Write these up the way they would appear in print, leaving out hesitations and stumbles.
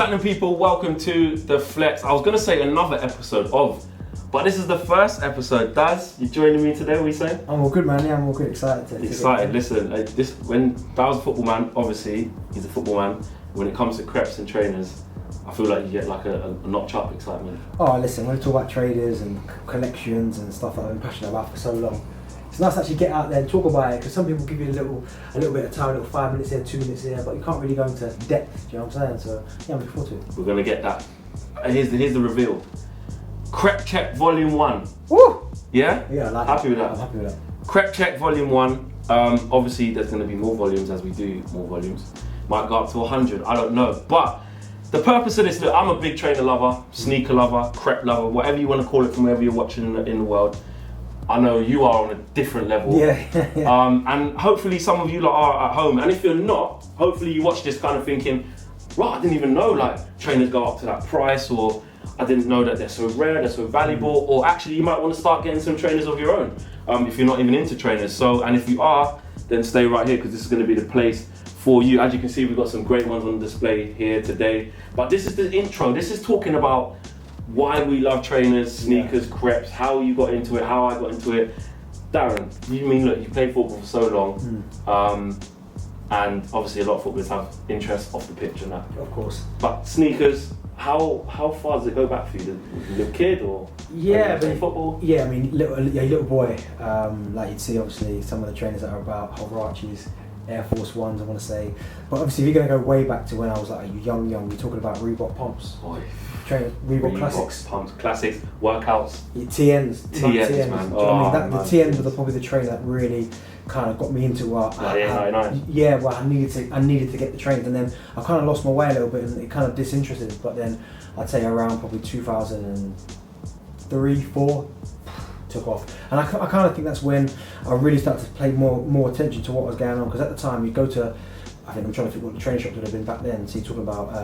happening, people? Welcome to the Flex. I was gonna say another episode of, but this is the first episode. Daz, you joining me today? What are you saying? I'm all good, man. Yeah, I'm all good. Excited. Excited. Listen, when Daz a football man, obviously he's a football man. When it comes to creps and trainers, I feel like you get like a notch up excitement. Oh, listen, when we talk about traders and collections and stuff that I've been passionate about for so long, it's nice to actually get out there and talk about it, because some people give you a little bit of time, a little 5 minutes here, 2 minutes here, but you can't really go into depth. Do you know what I'm saying? So yeah, I'm looking forward to it. We're gonna get that. Here's the reveal. Crep Check Volume 1. Woo! Yeah? Yeah, I like happy that. with that. I'm happy with that. Crep Check Volume 1. Obviously there's gonna be more volumes as we do more volumes. Might go up to 100, I don't know. But the purpose of this, look, I'm a big trainer lover, sneaker lover, crep lover, whatever you want to call it from wherever you're watching in the world. I know you are on a different level. Yeah. And hopefully some of you lot are at home. And if you're not, hopefully you watch this kind of thinking, right, I didn't even know like trainers go up to that price, or I didn't know that they're so rare, they're so valuable, or actually you might want to start getting some trainers of your own if you're not even into trainers. So, and if you are, then stay right here, because this is going to be the place for you. As you can see, we've got some great ones on display here today. But this is the intro. This is talking about why we love trainers, sneakers, creps, how you got into it, how I got into it. Darren, look, you played football for so long, and obviously a lot of footballers have interest off the pitch and that. Of course. But sneakers, how far does it go back for you? Was you a little kid or? Yeah, playing football. Yeah, I mean, little boy. Like you'd see, obviously, some of the trainers that are about Horachis, Air Force Ones, I want to say. But obviously, if you're going to go way back to when I was like young, we're talking about Reebok pumps. Trainers, Reebok classics. Pumps, classics, workouts. TNs, man. Do you know what I mean? The TNs were probably the trainer that really kind of got me into it. Well, I needed to get the trains, and then I kind of lost my way a little bit, and it kind of disinterested. But then I'd say around probably 2003, 4. Took off, and I kind of think that's when I really started to pay more attention to what was going on, because at the time you go to, I think I'm trying to think what the training shops would have been back then, so you're talking about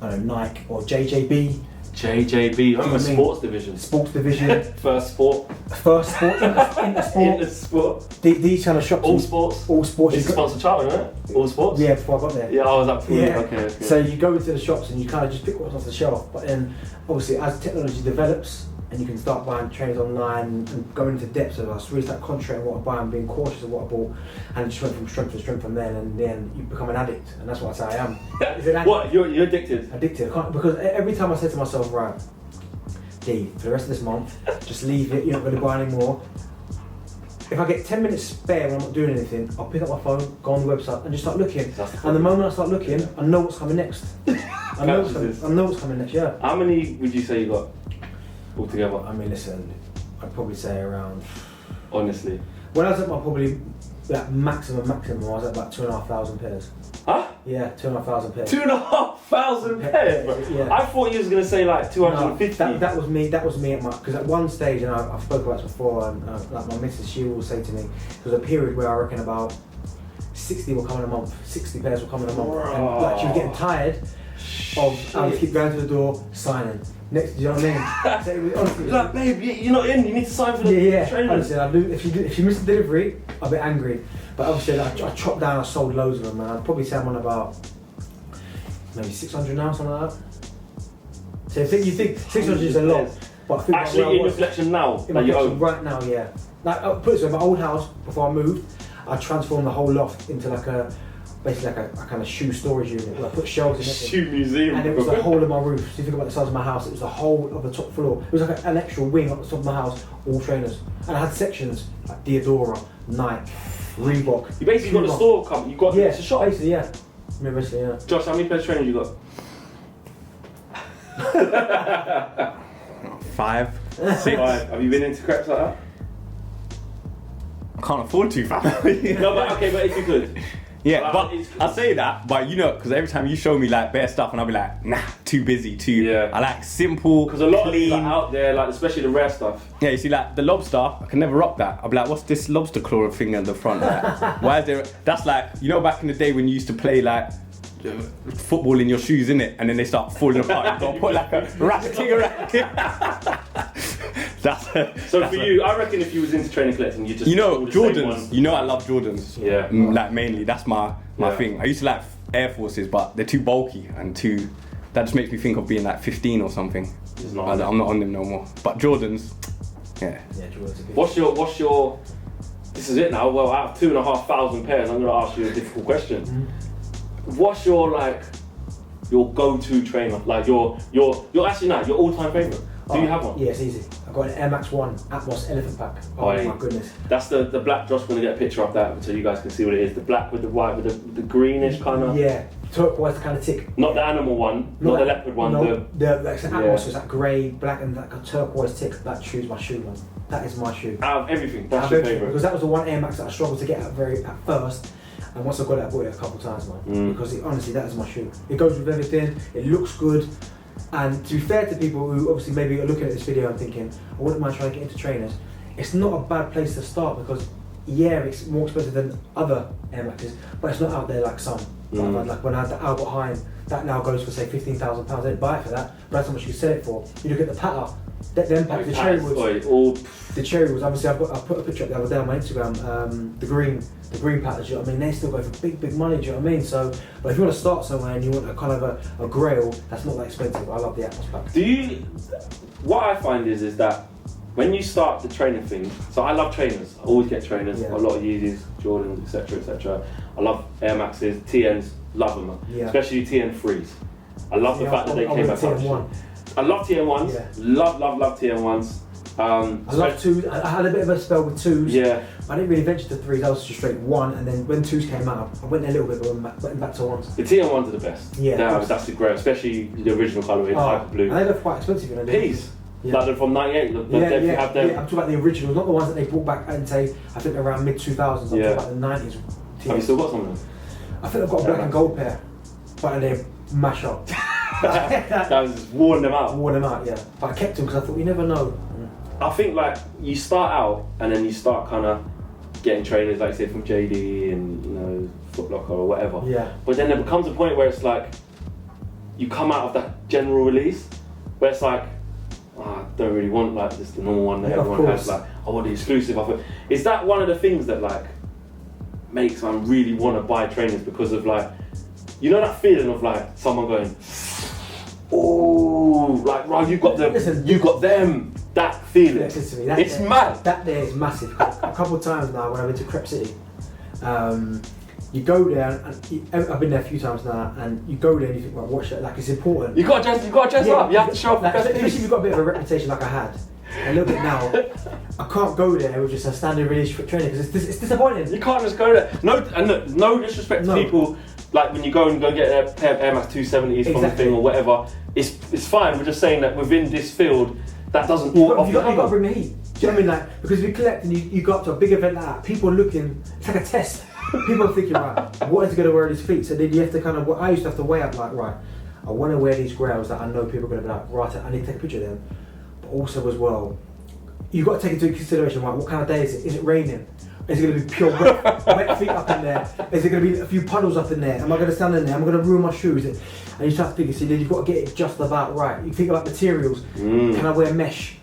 I don't know, Nike or JJB. JJB, sports division. First sport. Intersport. These kind of shops. All sports. It's sponsored Charlton, isn't it? All sports. Yeah, before I got there. Yeah, I was up for yeah. Okay. So you go into the shops and you kind of just pick what's off the shelf, but then obviously as technology develops, and you can start buying trainers online and go into depth. So I really start concentrating what I buy and being cautious of what I bought, and it just went from strength to strength from then. And then you become an addict, and that's what I say I am. Is it what? You're addicted? Addicted. Because every time I say to myself, right, D, for the rest of this month, just leave it. You're not going to buy any more. If I get 10 minutes spare when I'm not doing anything, I'll pick up my phone, go on the website, and just start looking. And the moment I start looking, I know what's coming next. I know what's coming next. Yeah. How many would you say you got? Altogether? I mean, listen, I'd probably say around. Honestly, when I was at my probably maximum, I was at about 2,500 pairs. Huh? Yeah, 2,500 pairs. 2,500 pairs? Yeah. I thought you was gonna say like 250. No, that was me at my, because at one stage, and I've spoken about this before, and like my missus, she will say to me, there was a period where I reckon about 60 will come in a month, 60 pairs will come in a month, and like she was getting tired of I would keep going to the door, signing. Next, do you know what I mean? So it was, honestly, like, babe, you're not in. You need to sign for the trainers. Honestly, if you miss the delivery, I'll be angry. But obviously, I chopped down. I sold loads of them, and I'd probably say I'm on about maybe 600 now, something like that. So you think 600 is a lot, but I think actually in reflection now, in my reflection right now, yeah. Like I put it so, my old house before I moved, I transformed the whole loft into like a. Basically like a kind of shoe storage unit where I put shelves in it. Shoe museum. And it was the whole of my roof. So if you think about the size of my house, it was the whole of the top floor. It was like an extra wing up the top of my house, all trainers. And I had sections like Diodora, Nike, Reebok. You basically got the store company, you got it's a shop. Basically, yeah. Basically, yeah. Josh, how many pairs of trainers you got? 5, 6. Have you been into creps like that? I can't afford to, fam. No, but if you could. Yeah, but I say that, but you know, because every time you show me like bare stuff, and I'll be like, nah, too busy, I like simple, because a lot clean. of people out there, like especially the rare stuff. Yeah, you see, like the lobster, I can never rock that. I'll be like, what's this lobster claw thing at the front? Like, why is there? That's like, you know, back in the day when you used to play like football in your shoes, innit? And then they start falling apart. You gotta put like a ratting around. So for you, I reckon if you was into training collecting, you just Jordans. You know I love Jordans. Yeah. Like mainly, that's my thing. I used to like Air Forces, but they're too bulky and too. That just makes me think of being like 15 or something. It's not I'm not on them no more. But Jordans, yeah. Yeah, Jordans are good. What's your? This is it now. Well, out of 2,500 pairs, I'm gonna ask you a difficult question. What's your your go-to trainer? Like your actually now your all-time favorite. Do you have one? Yeah, it's easy. I've got an Air Max 1 Atmos Elephant Pack. Oh my goodness. That's the black. Josh, gonna get a picture of that so you guys can see what it is. The black with the white with the greenish kind of. Yeah, turquoise kind of tick. Not the animal one, not the leopard one. No, like an Atmos is that grey, black, and like a turquoise tick. That shoe's my shoe, man. That is my shoe. Out of everything, that's your favourite. Because that was the one Air Max that I struggled to get at first. And once I got it, I bought it a couple of times, man. Because honestly, that is my shoe. It goes with everything. It looks good. And to be fair to people who obviously maybe are looking at this video and thinking, I wouldn't mind trying to get into trainers, it's not a bad place to start because, yeah, it's more expensive than other Air Maxes, but it's not out there like some. Like when I had the Albert Heijn, that now goes for say £15,000. I didn't buy it for that, but that's how much you sell it for. You look at the patter, them packs, the cherry woods. The cherry woods, obviously I put a picture up the other day on my Instagram, the green patterns, do you know what I mean? They still go for big money, do you know what I mean? So, but if you want to start somewhere and you want a kind of a grail, that's not that expensive. I love the Atmos pack. What I find is that when you start the training thing, so I love trainers, I always get trainers, a lot of Yeezys, Jordans, etc. I love Air Maxes, TNs, love them, especially TN 3s. I love the fact that they came back out. I love TN1s, love TN1s. I love twos. I had a bit of a spell with twos. Yeah. I didn't really venture to threes. I was just straight one, and then when twos came out, I went a little bit, but went back to ones. The TN1s are the best. Yeah. That's the great, especially the original colourway, hyper blue. And they're quite expensive, you know. Peace. Yeah. Like they're from '98. You have them. I'm talking about the originals, not the ones that they brought back and say I think around mid 2000s. I'm talking about the '90s. Have you still got some of them? I think I've got a black and gold pair, but they mash up. That was worn them out. Worn them out, yeah. But I kept them because I thought you never know. I think like you start out and then you start kind of getting trainers, like say from JD and Foot Locker or whatever. Yeah. But then there becomes a point where it's like you come out of that general release where it's like I don't really want like just the normal one that everyone has. Like I want the exclusive. Is that one of the things that like makes man really want to buy trainers because of like that feeling of like someone going, oh, like right, you got them, you got them. That feeling, listen to me, it's mad. That day is massive. A couple of times now when I went to Crep City, you go there, and I've been there a few times now, and you go there and you think, well, watch that, like it's important. You got to dress up. You have to show off. Especially if you've got a bit of a reputation like I had, a little bit now. I can't go there with just a standard release trainer because it's disappointing. You can't just go there. No disrespect to people. Like when you go and get a pair of Air Max 270s from the thing or whatever, it's fine. We're just saying that within this field, that doesn't all you've got to bring the heat. Do you know what I mean? Like, because if you collect and you go up to a big event like that, people are looking, it's like a test. People are thinking, right, what is he going to wear on his feet? So then you have to I used to have to weigh up like, right, I want to wear these grails that I know people are going to be like, right, I need to take a picture of them. But also as well, you've got to take into consideration, right, what kind of day is it? Is it raining? Is it going to be pure wet feet up in there? Is it going to be a few puddles up in there? Am I going to stand in there? Am I going to ruin my shoes? And you start thinking, see, then you've got to get it just about right. You think about materials. Can I wear mesh?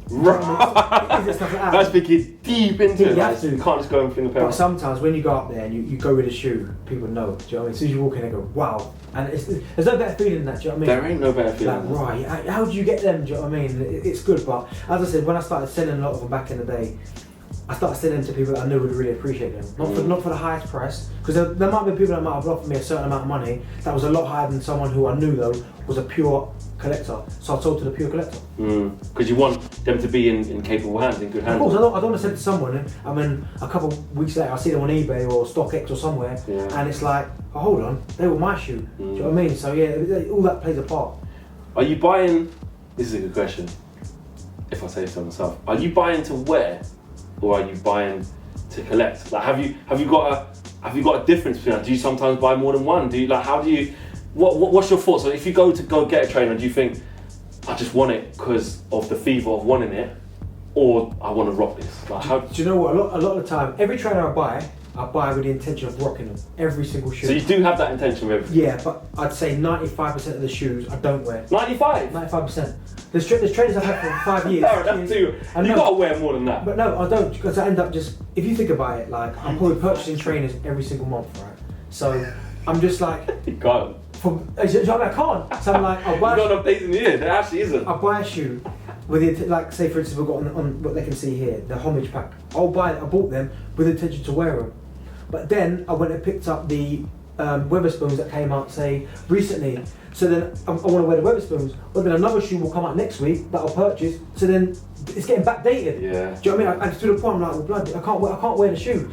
Right. Stuff like that. That's thinking deep into it. You have to. You can't just go and fling a pair. But sometimes when you go up there and you go with a shoe, people know. Do you know what I mean? As soon as you walk in, they go, wow. And there's no better feeling than that. Do you know what I mean? There ain't no better feeling. Like, right, how do you get them? Do you know what I mean? It's good, but as I said, when I started selling a lot of them back in the day, I started selling them to people that I knew would really appreciate them. Not for the highest price, because there might be people that might have offered me a certain amount of money that was a lot higher than someone who I knew though was a pure collector. So I sold to the pure collector. Because you want them to be in capable hands, in good hands. Of course, I don't want to send to someone and I mean a couple of weeks later I see them on eBay or StockX or somewhere and it's like, oh, hold on, they were my shoe. Do you know what I mean? So yeah, all that plays a part. Are you buying, this is a good question, if I say so myself, are you buying to wear? Or are you buying to collect? Like, have you got a difference between that? Do you sometimes buy more than one? Do you what's your thoughts? So if you go get a trainer, do you think I just want it because of the fever of wanting it, or I want to rock this? Like, do you know what? A lot of the time, every trainer I buy with the intention of rocking them. Every single shoe. So you do have that intention with everything? Yeah, but I'd say 95% of the shoes I don't wear. 95? 95%. There's trainers I've had for 5 years. That's too. You got to wear more than that. But no, I don't, because I end up just, if you think about it, like, I'm probably purchasing trainers every single month, right? So I'm just like, You can't. I can't. So I'm like, I'll buy. You've got enough days in the year. There actually isn't. I buy a shoe with the like, say for instance, we've got on what they can see here, the homage pack. I bought them with the intention to wear them, but then I went and picked up the Weatherspoons that came out, say recently. So then I want to wear the Weatherspoons, but then another shoe will come out next week that I'll purchase. So then it's getting backdated. Yeah. Do you know what I mean? I to the point I'm like, well, blood, I can't wear the shoe.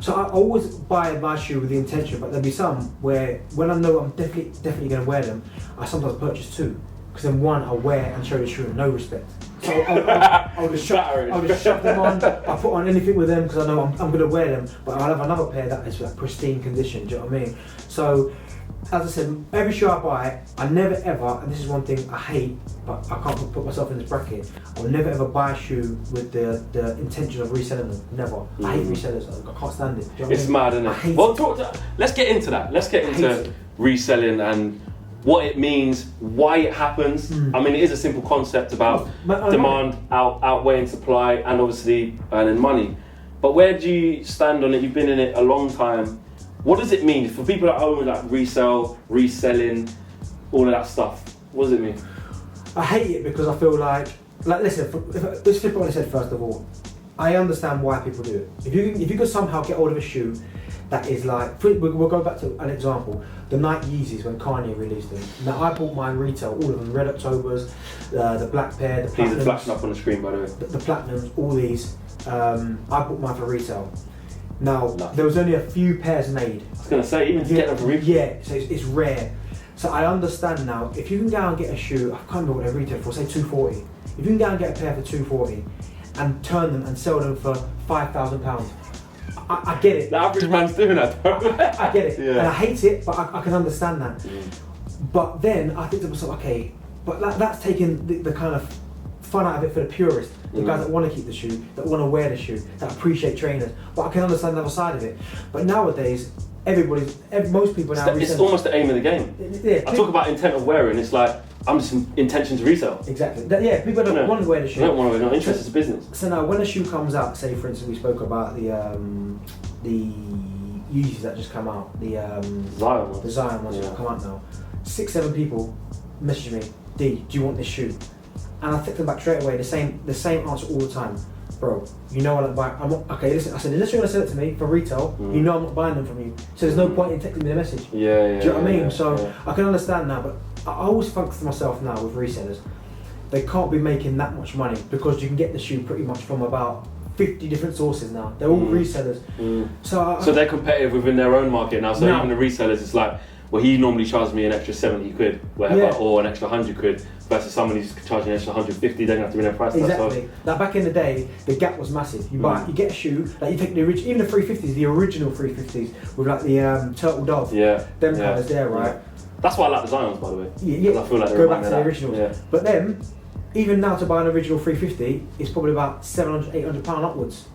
So I always buy my shoe with the intention, but there'll be some where when I know I'm definitely going to wear them, I sometimes purchase two. Because then one I'll wear and show the shoe in no respect. So I'll just shove them on. I'll put on anything with them because I know I'm going to wear them, but I'll have another pair that is like pristine condition. Do you know what I mean? So as I said, every shoe I buy, I never ever, and this is one thing I hate, but I can't put myself in this bracket, I will never ever buy a shoe with the intention of reselling them. Never. I hate resellers. I can't stand it. Do you know what I mean? Mad, isn't I it? hate Well, let's get into that. Let's get into reselling and what it means, why it happens. I mean, it is a simple concept about demand outweighing supply and obviously earning money. But where do you stand on it? You've been in it a long time. What does it mean for people at home, like resell, reselling, all of that stuff? What does it mean? I hate it because I feel like listen, let's flip what I said first of all. I understand why people do it. If you could somehow get hold of a shoe that is like, we'll go back to an example, the Nike Yeezys when Kanye released them. Now I bought mine retail, all of them, Red Octobers, the black pair, the Please, platinums, it's flashing up on the screen by the way. the platinums, all these. I bought mine for retail. Now Nice. there was only a few pairs made. I was going to say, even to get them for retail. Yeah, so it's rare. So I understand now, if you can go and get a shoe, I can't remember what they retail for, say 240. If you can go and get a pair for 240 and turn them and sell them for £5,000, I get it. The average man's doing that, though. I get it. Yeah. And I hate it, but I can understand that. But then I think to myself, okay, but that's taking the kind of fun out of it for the purists, the guys that want to keep the shoe, that want to wear the shoe, that appreciate trainers. But I can understand the other side of it. But nowadays, most people now. It's almost the aim of the game. Yeah, I talk about intent of wearing. It's like I'm just intention to resell. Exactly. People don't want to wear the shoe. They don't want to. They're not interested in business. So now, when a shoe comes out, say for instance, we spoke about the Yeezys that just come out, the Zion ones. The Zion ones that come out now. 6-7 people message me, D, do you want this shoe? And I take them back straight away. The same answer all the time. Bro, you know I'm not buying. Okay, listen. I said, unless you're gonna sell it to me for retail, you know I'm not buying them from you. So there's no point in texting me the message. Yeah. Do you know what I mean? Yeah, so I can understand that, but I always think to myself now with resellers, they can't be making that much money because you can get the shoe pretty much from about 50 different sources now. They're all resellers. So they're competitive within their own market now. So even the resellers, it's like, well, he normally charges me an extra 70 quid, whatever, or an extra 100 quid, versus someone who's charging an extra 150, they're going to have to bring their price down. Exactly. Now back in the day, the gap was massive. You get a shoe, like you take the original, even the 350s, the original 350s with like the turtle dove, them colours there, right? That's why I like the Zions, by the way. Yeah. I feel like they go back remind to me the of originals. that. Yeah. But then, even now to buy an original 350, it's probably about £700-800 upwards.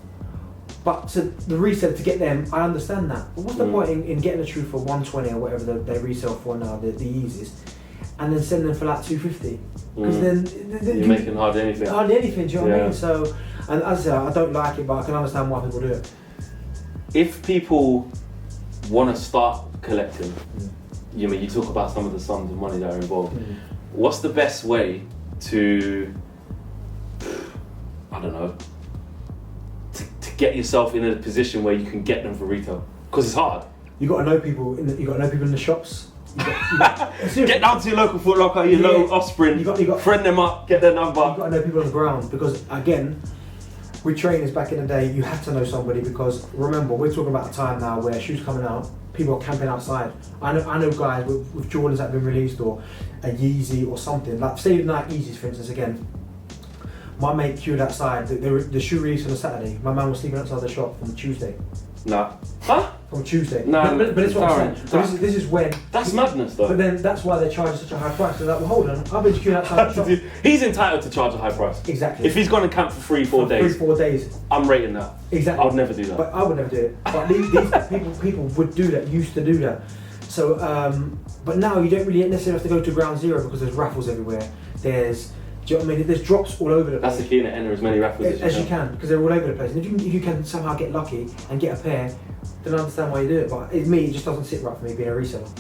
But to the reseller to get them, I understand that. But what's the point in getting a shoe for 120 or whatever they resell for now, the Yeezys, and then selling them for like 250? Because then you're making hardly anything. Hardly anything. Do you know what I mean? So, and as I said, I don't like it, but I can understand why people do it. If people want to start collecting, you talk about some of the sums of money that are involved. What's the best way to, I don't know, to get yourself in a position where you can get them for retail? Because it's hard. You got to know people. You got to know people in the shops. Get down to your local Foot Locker, your local Offspring. You got friend them up, get their number. You got to know people on the ground because again, with trainers back in the day, you had to know somebody because remember we're talking about a time now where shoes coming out, people are camping outside. I know guys with Jordans that have been released or a Yeezy or something like say the Nike Yeezys for instance again. My mate queued outside the shoe release on a Saturday. My man was sleeping outside the shop from Tuesday. Nah. Huh? From Tuesday. No, but it's what I'm Darren, saying. So this is when. That's madness though. But then that's why they charge such a high price. They're like, well, hold on, I've been queuing outside the shop. He's entitled to charge a high price. Exactly. If he's gone to camp for 3-4 days. 3-4 days. I'm rating that. Exactly. I would never do that. But I would never do it. But these people would do that, used to do that. So, but now you don't really necessarily have to go to ground zero because there's raffles everywhere. Do you know what I mean? There's drops all over the place. That's the key to enter as many raffles as you can because they're all over the place. And if you can somehow get lucky and get a pair, don't understand why you do it, but it's me. It just doesn't sit right for me being a reseller.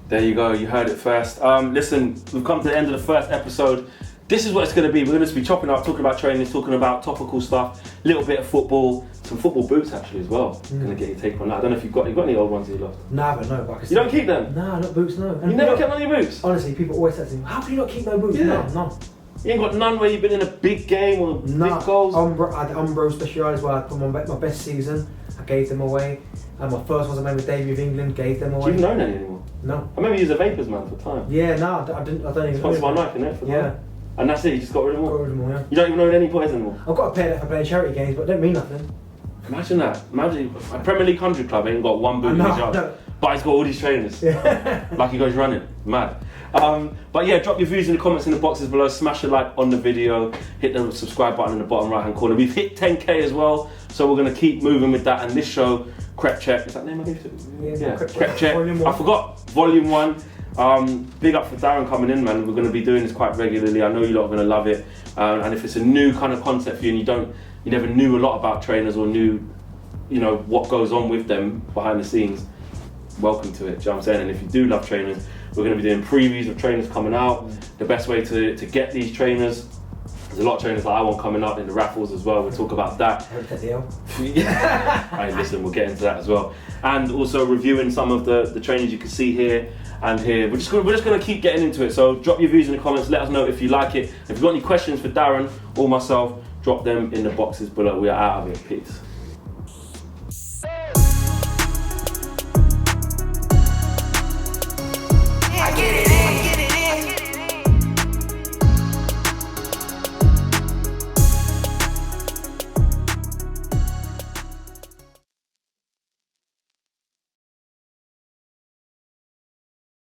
There you go, you heard it first. Listen, we've come to the end of the first episode. This is what it's going to be. We're going to be chopping up, talking about training, talking about topical stuff, a little bit of football, some football boots actually as well. Going to get your take on that. I don't know if you've got any old ones you lost. Nah, but no, but I can You don't keep them? Nah, not boots, no. You never kept none of your boots? Honestly, people always say to me, how can you not keep no boots? Yeah. No. You ain't got none where you've been in a big game or big goals? I had Umbro Specialized where I put my best season. I gave them away. And my first ones I made with Davey of England, gave them away. Do you even own any anymore? No. I remember you was a Vapors man for time. Yeah, no, I don't even. Sponsored by Nike, innit? Yeah. And that's it, you just got rid of them all? Got rid of them all, yeah. You don't even own any boys anymore? I've got a pair that I play in charity games, but it don't mean nothing. Imagine that. Imagine a Premier League country club ain't got one boot in his yard. No. But he's got all these trainers. Yeah. Like he goes running. Mad. But yeah, drop your views in the comments in the boxes below. Smash a like on the video. Hit the subscribe button in the bottom right hand corner. We've hit 10k as well, so we're going to keep moving with that. And this show, Crep Check, is that the name I gave it? Yeah, Crep Check. I forgot, Volume 1. Big up for Darren coming in, man. We're going to be doing this quite regularly. I know you lot are going to love it. And if it's a new kind of concept for you and you never knew a lot about trainers or knew, what goes on with them behind the scenes, welcome to it. Do you know what I'm saying? And if you do love trainers, we're going to be doing previews of trainers coming out. The best way to get these trainers, there's a lot of trainers that I want coming up in the raffles as well. We'll talk about that. Right, listen, we'll get into that as well. And also reviewing some of the trainers you can see here and here. We're just going to keep getting into it. So drop your views in the comments. Let us know if you like it. If you've got any questions for Darren or myself, drop them in the boxes below. We are out of here. Peace.